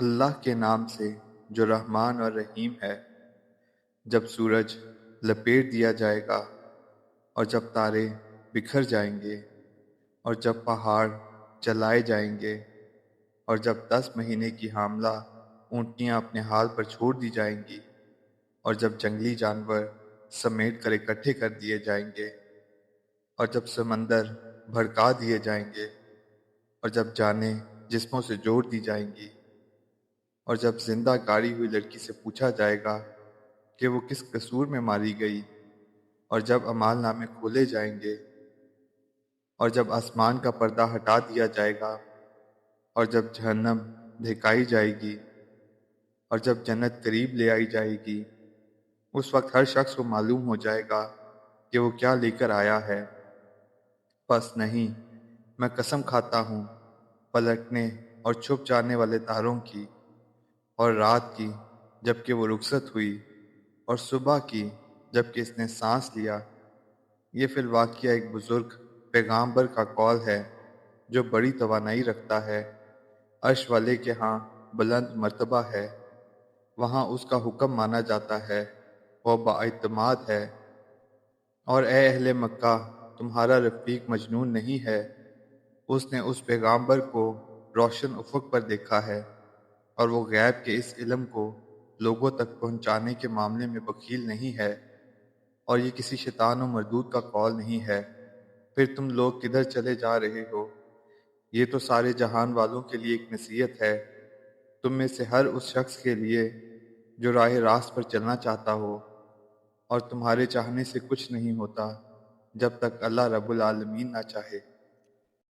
اللہ کے نام سے جو رحمان اور رحیم ہے۔ جب سورج لپیٹ دیا جائے گا اور جب تارے بکھر جائیں گے اور جب پہاڑ جلائے جائیں گے اور جب 10 مہینے کی حاملہ اونٹنیاں اپنے حال پر چھوڑ دی جائیں گی اور جب جنگلی جانور سمیٹ کر اکٹھے کر دیے جائیں گے اور جب سمندر بھڑکا دیے جائیں گے اور جب جانیں جسموں سے جوڑ دی جائیں گی اور جب زندہ گاڑی ہوئی لڑکی سے پوچھا جائے گا کہ وہ کس قصور میں ماری گئی اور جب اعمال نامے کھولے جائیں گے اور جب آسمان کا پردہ ہٹا دیا جائے گا اور جب جہنم دھکائی جائے گی اور جب جنت قریب لے آئی جائے گی، اس وقت ہر شخص کو معلوم ہو جائے گا کہ وہ کیا لے کر آیا ہے۔ بس نہیں، میں قسم کھاتا ہوں پلٹنے اور چھپ جانے والے تاروں کی، اور رات کی جب کہ وہ رخصت ہوئی، اور صبح کی جب کہ اس نے سانس لیا۔ یہ فی الواقعہ ایک بزرگ پیغامبر کا قول ہے جو بڑی توانائی رکھتا ہے، عرش والے کے ہاں بلند مرتبہ ہے، وہاں اس کا حکم مانا جاتا ہے، وہ بااعتماد ہے۔ اور اے اہل مکہ، تمہارا رفیق مجنون نہیں ہے، اس نے اس پیغامبر کو روشن افق پر دیکھا ہے، اور وہ غیب کے اس علم کو لوگوں تک پہنچانے کے معاملے میں بخیل نہیں ہے، اور یہ کسی شیطان و مردود کا قول نہیں ہے۔ پھر تم لوگ کدھر چلے جا رہے ہو؟ یہ تو سارے جہان والوں کے لیے ایک نصیحت ہے، تم میں سے ہر اس شخص کے لیے جو راہ راست پر چلنا چاہتا ہو، اور تمہارے چاہنے سے کچھ نہیں ہوتا جب تک اللہ رب العالمین نہ چاہے۔